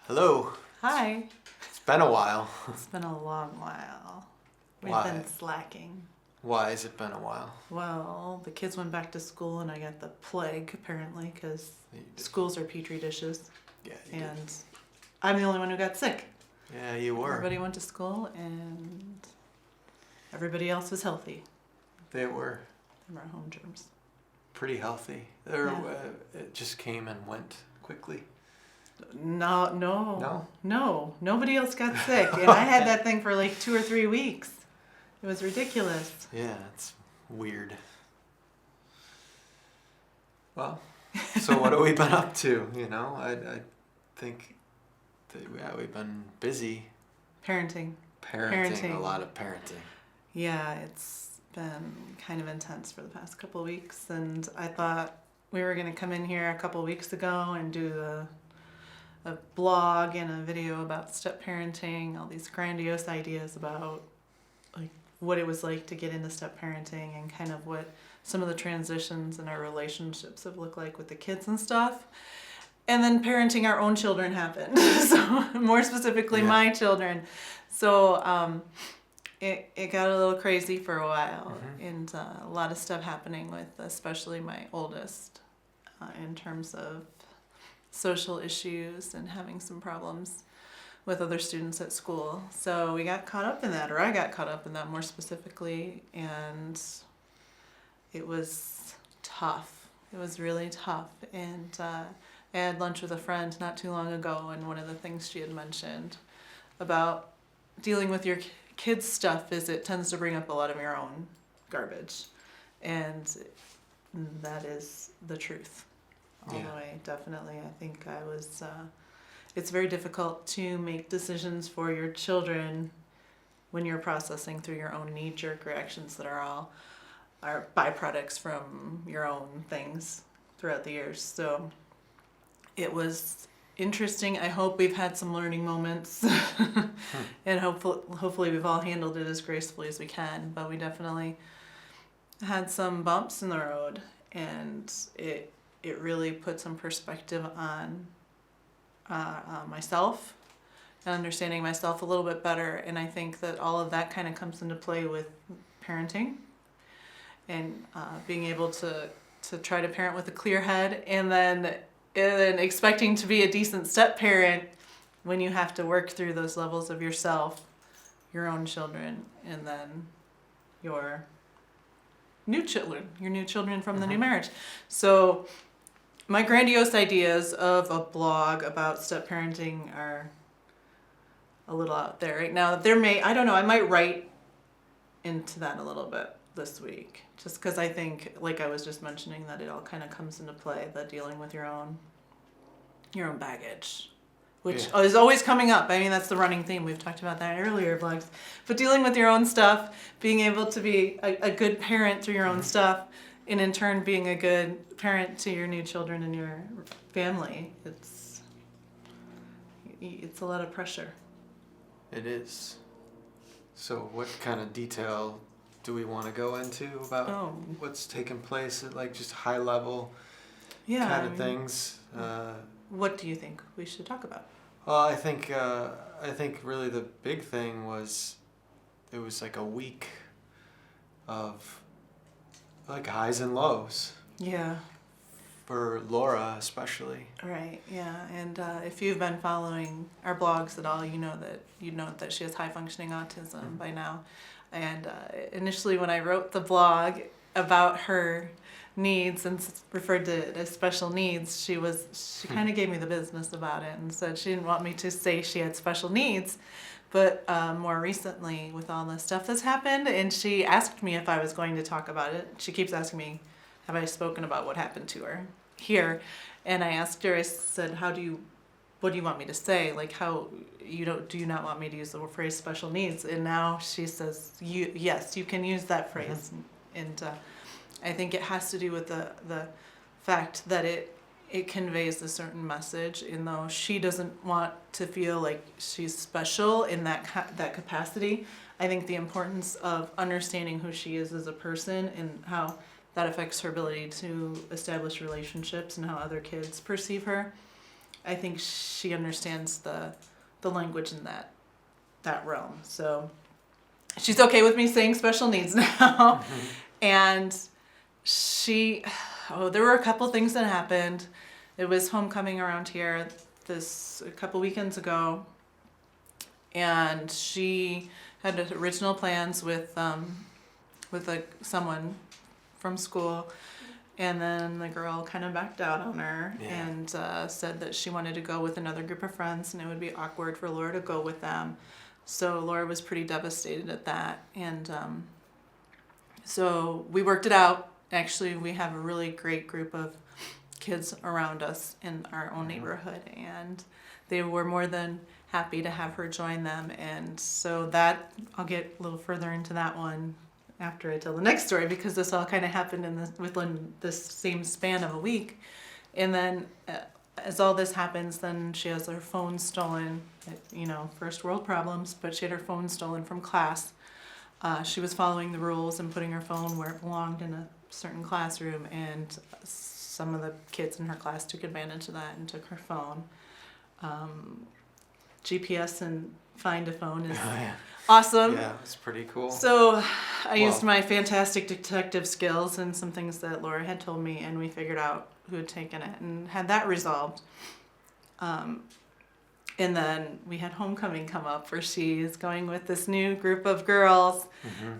Hello. Hi. It's been a while. It's been a long while. We've Why? been slacking. Why has it been a while? Well, the kids went back to school and I got the plague apparently because You did. schools are petri dishes Yeah, you did. and I'm the only one who got sick. Yeah, you were. Everybody went to school and everybody else was healthy. They were They were home germs. pretty healthy. It just came and went quickly. No. Nobody else got sick. And I had that thing for like 2 or 3 weeks. It was ridiculous. Yeah, it's weird. Well, so what have we been up to? You know, I think that we've been busy Parenting. parenting. A lot of parenting. Yeah, it's been kind of intense for the past couple of weeks, and I thought we were going to come in here a couple of weeks ago and do a blog and a video about step parenting, all these grandiose ideas about like what it was like to get into step parenting and kind of what some of the transitions in our relationships have looked like with the kids and stuff. And then parenting our own children happened. So more specifically, my children. So it got a little crazy for a while, and a lot of stuff happening with especially my oldest in terms of social issues and having some problems with other students at school. So we got caught up in that, or I got caught up in that more specifically, and it was tough. It was really tough, and I had lunch with a friend not too long ago, and one of the things she had mentioned about dealing with your kids' stuff is it tends to bring up a lot of your own garbage, and that is the truth all the way. Definitely, I think I was. It's very difficult to make decisions for your children when you're processing through your own knee-jerk reactions that are byproducts from your own things throughout the years. So it was interesting. I hope we've had some learning moments and hopefully we've all handled it as gracefully as we can, but we definitely had some bumps in the road, and it really put some perspective on myself and understanding myself a little bit better. And I think that all of that kind of comes into play with parenting and being able to try to parent with a clear head, and then expecting to be a decent step parent when you have to work through those levels of yourself, your own children, and then your new children from the new marriage. So my grandiose ideas of a blog about step parenting are a little out there right now. I might write into that a little bit this week, just because I think, like I was just mentioning, that it all kind of comes into play, the dealing with your own baggage, which is always coming up. I mean, that's the running theme. We've talked about that in earlier vlogs. But dealing with your own stuff, being able to be a good parent through your own stuff, and in turn being a good parent to your new children and your family, it's a lot of pressure. It is. So what kind of detail do we want to go into about what's taken place at like just high level kind of things? What do you think we should talk about? Well, I think really the big thing was it was like a week of like highs and lows. Yeah. For Laura especially. Right. Yeah. And if you've been following our blogs at all, you know that she has high functioning autism by now. And initially, when I wrote the blog about her needs and referred to it as special needs, she kind of gave me the business about it and said she didn't want me to say she had special needs. But more recently, with all the stuff that's happened, and she asked me if I was going to talk about it. She keeps asking me, have I spoken about what happened to her here? And I asked her, I said, what do you want me to say? Like, do you not want me to use the phrase special needs? And now she says, yes, you can use that phrase. And I think it has to do with the fact that it conveys a certain message, and though she doesn't want to feel like she's special in that capacity, I think the importance of understanding who she is as a person and how that affects her ability to establish relationships and how other kids perceive her. I think she understands the language in that realm. So she's okay with me saying special needs now. And there were a couple things that happened. It was homecoming around here a couple weekends ago, and she had original plans with someone from school, and then the girl kind of backed out on her and said that she wanted to go with another group of friends, and it would be awkward for Laura to go with them. So Laura was pretty devastated at that, and so we worked it out. Actually, we have a really great group of kids around us in our own neighborhood, and they were more than happy to have her join them. And so that, I'll get a little further into that one after I tell the next story, because this all kind of happened within this same span of a week. And then as all this happens, then she has her phone stolen. First world problems, but she had her phone stolen from class. She was following the rules and putting her phone where it belonged in a certain classroom, and some of the kids in her class took advantage of that and took her phone. GPS and Find a Phone is awesome. Yeah, it's pretty cool. So I used my fantastic detective skills and some things that Laura had told me, and we figured out who had taken it and had that resolved. And then we had homecoming come up, where she is going with this new group of girls,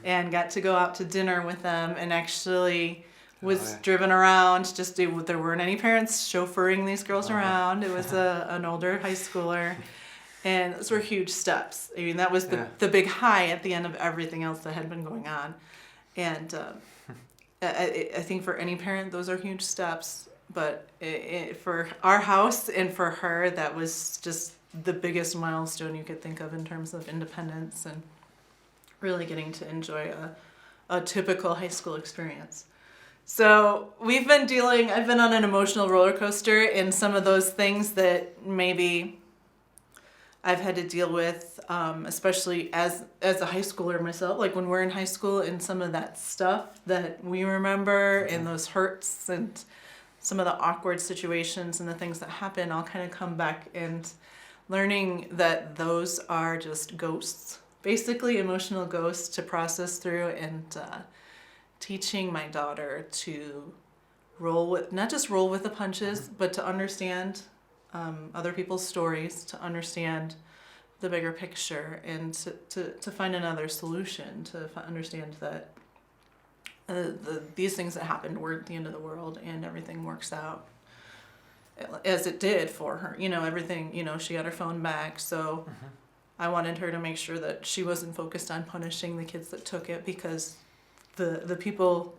and got to go out to dinner with them, and actually was driven around. There weren't any parents chauffeuring these girls around. It was an older high schooler, and those were huge steps. I mean, that was the big high at the end of everything else that had been going on. And I think for any parent, those are huge steps. But for our house and for her, that was just the biggest milestone you could think of in terms of independence and really getting to enjoy a typical high school experience. So I've been on an emotional roller coaster in some of those things that maybe I've had to deal with, especially as a high schooler myself, like when we're in high school, and some of that stuff that we remember and those hurts and some of the awkward situations and the things that happen, I'll kind of come back and learning that those are just ghosts, basically emotional ghosts to process through, and teaching my daughter to not just roll with the punches, but to understand other people's stories, to understand the bigger picture, and to find another solution, to understand that these things that happened weren't the end of the world, and everything works out as it did for her. Everything, she got her phone back, so I wanted her to make sure that she wasn't focused on punishing the kids that took it, because the people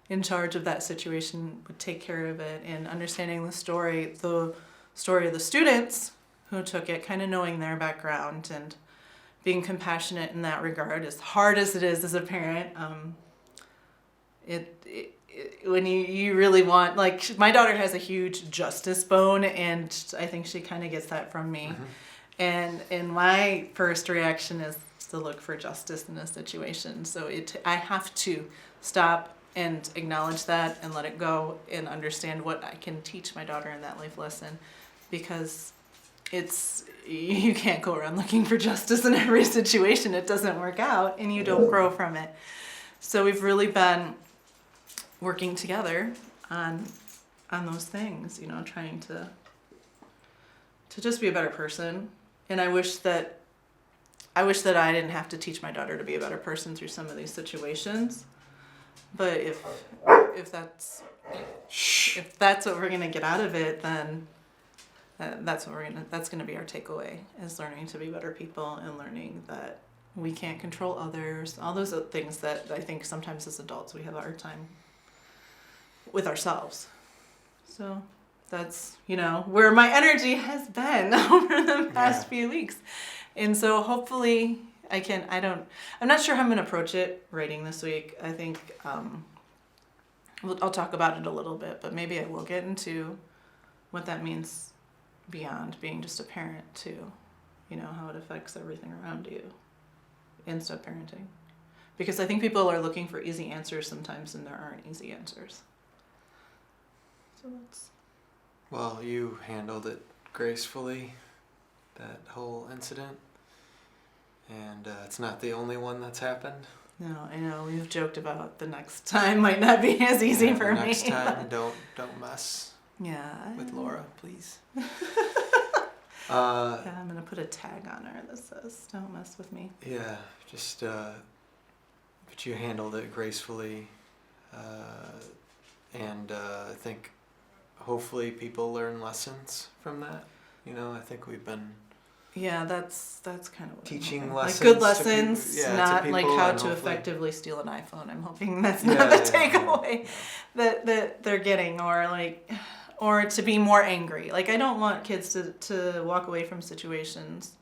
in charge of that situation would take care of it, and understanding the story of the students who took it, kind of knowing their background and being compassionate in that regard, as hard as it is as a parent. When you really want, like, my daughter has a huge justice bone, and I think she kind of gets that from me. And my first reaction is to look for justice in a situation. So I have to stop and acknowledge that and let it go and understand what I can teach my daughter in that life lesson, because you can't go around looking for justice in every situation. It doesn't work out, and you don't grow from it. So we've really been working together on those things, trying to just be a better person. And I wish that I didn't have to teach my daughter to be a better person through some of these situations. But if that's what we're gonna get out of it, then that's gonna be our takeaway, is learning to be better people, and learning that we can't control others. All those things that I think sometimes as adults we have a hard time with ourselves. So that's, where my energy has been over the past few weeks. And so hopefully I'm not sure how I'm going to approach it writing this week. I think I'll talk about it a little bit, but maybe I will get into what that means beyond being just a parent too. How it affects everything around you in step-parenting. Because I think people are looking for easy answers sometimes, and there aren't easy answers. So that's... Well, you handled it gracefully, that whole incident. And it's not the only one that's happened. No, I know. We've joked about the next time might not be as easy for me. Next time, don't mess yeah. with Laura, please. Yeah, I'm going to put a tag on her that says, don't mess with me. Yeah, just, but you handled it gracefully. And I think hopefully people learn lessons from that. You know, I think we've been... Yeah, that's kind of what teaching I'm lessons. Like good lessons, to people, not to like people, how and to hopefully... effectively steal an iPhone. I'm hoping that's not the takeaway that they're getting, or to be more angry. Like, I don't want kids to walk away from situations,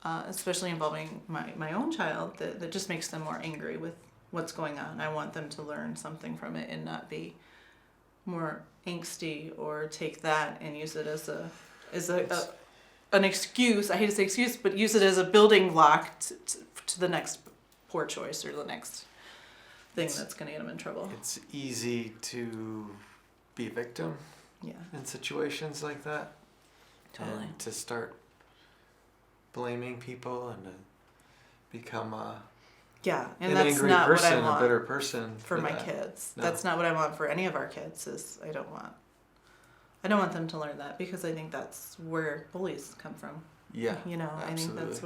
especially involving my own child, that just makes them more angry with what's going on. I want them to learn something from it and not be more angsty or take that and use it as an excuse. I hate to say excuse, but use it as a building block to the next poor choice or the next thing that's going to get them in trouble. It's easy to be a victim in situations like that. Totally. And to start blaming people and to become and an that's angry not person, what I want a bitter person for my kids. No. That's not what I want for any of our kids. I don't want them to learn that, because I think that's where bullies come from. Yeah. You know, absolutely. I think that's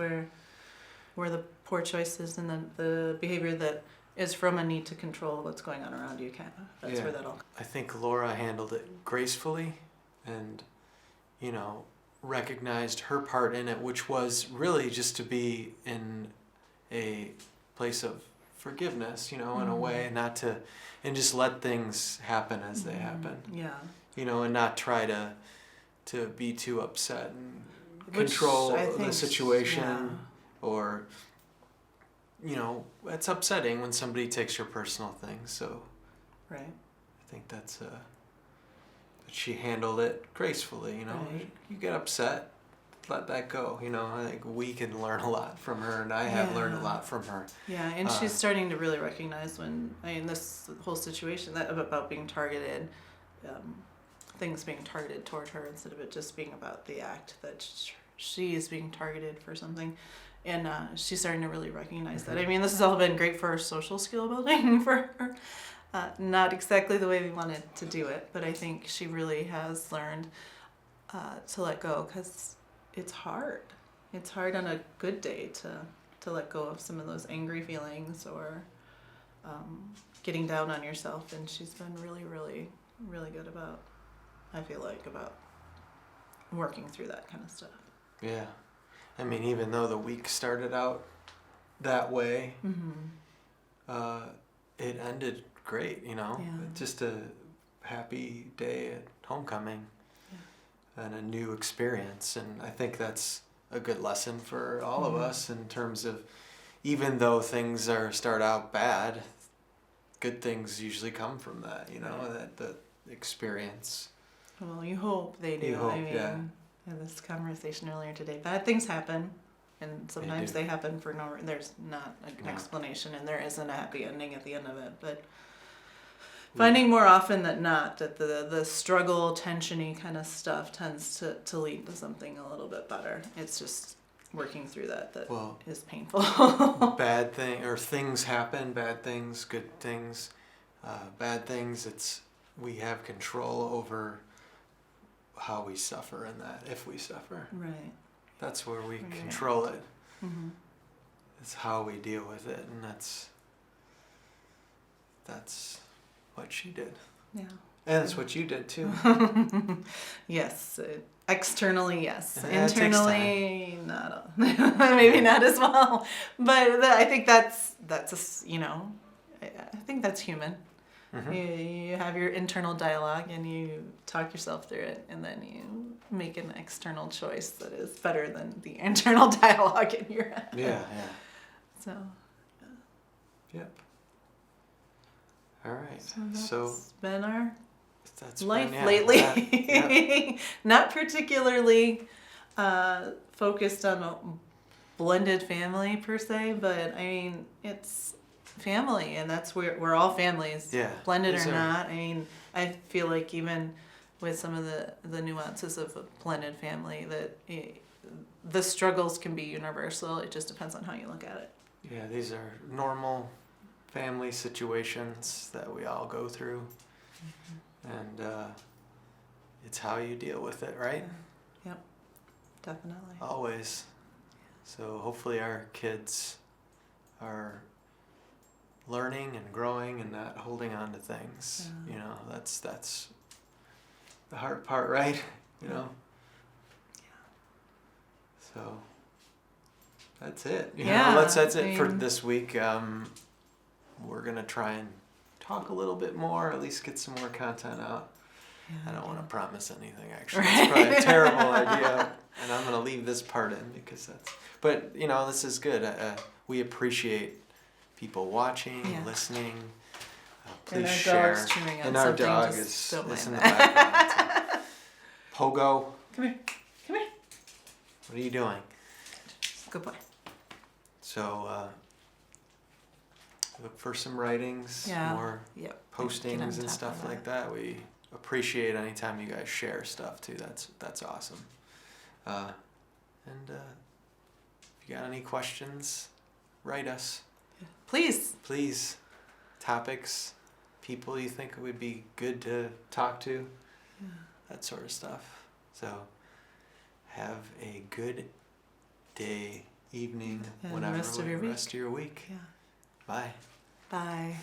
where the poor choices and the behavior that is from a need to control what's going on around you that's where that all. I think Laura handled it gracefully and, you know, recognized her part in it, which was really just to be in a place of forgiveness, you know, in a way, and just let things happen as they happen. Yeah. You know, and not try to be too upset and control the situation, or, you know, it's upsetting when somebody takes your personal things. So, right. I think that she handled it gracefully. You know, right. You get upset, let that go. You know, I think we can learn a lot from her, and I have learned a lot from her. Yeah, and she's starting to really recognize this whole situation about being targeted. Things being targeted toward her instead of it just being about the act that she is being targeted for something, and she's starting to really recognize that. I mean, this has all been great for social skill building for her. Not exactly the way we wanted to do it, but I think she really has learned to let go, because it's hard. It's hard on a good day to let go of some of those angry feelings or getting down on yourself, and she's been really, really, really good about, I feel like, about working through that kind of stuff. Yeah. I mean, even though the week started out that way, it ended great, you know? Yeah. Just a happy day at homecoming and a new experience. And I think that's a good lesson for all of us in terms of, even though things start out bad, good things usually come from that, you know, that experience. Well, you hope they do. You hope, I mean, in this conversation earlier today, bad things happen, and sometimes they happen for no reason. There's not an explanation, and there isn't a happy ending at the end of it. But finding more often than not that the struggle, tension-y kind of stuff tends to lead to something a little bit better. It's just working through that is painful. Bad things happen, bad things, good things. Bad things, we have control over how we suffer in that, if we suffer. Right. That's where we control it. Mm-hmm. It's how we deal with it, and that's what she did. Yeah. And that's what you did too. Yes. Externally, yes. Yeah, internally, not. Maybe not as well. But I think that's I think that's human. Mm-hmm. You have your internal dialogue and you talk yourself through it, and then you make an external choice that is better than the internal dialogue in your head. Yeah. So. Yep. All right. So that's been our that's life been, lately. Not particularly focused on a blended family per se, but I mean, it's family, and that's where we're all families, blended or not. I mean, I feel like even with some of the nuances of a blended family, that the struggles can be universal. It just depends on how you look at it. Yeah, these are normal family situations that we all go through. And it's how you deal with it, right? Yep, definitely. Always. So hopefully our kids are learning and growing and not holding on to things. Yeah. You know, that's the hard part, right? You know? So that's it. You Yeah, know, that's I it for mean- this week. We're gonna try and talk a little bit more, at least get some more content out. I don't want to promise anything, actually. Right. It's probably a terrible idea, and I'm going to leave this part in because that's... But, you know, this is good. We appreciate people watching, Yeah. listening. And Please our share. dog's chewing on And our something, dog just don't is in mind the that. background. So. Pogo, Come here. Come here. what are you doing? Good boy. So, look for some writings, Yeah. more Yep. Get on postings and top stuff of like that. We appreciate anytime you guys share stuff too. That's awesome. And if you got any questions, write us. Please. Please. Topics, people you think would be good to talk to, that sort of stuff. So have a good day, evening, And whatever, rest of your week. rest of your week. Yeah. Bye. Bye.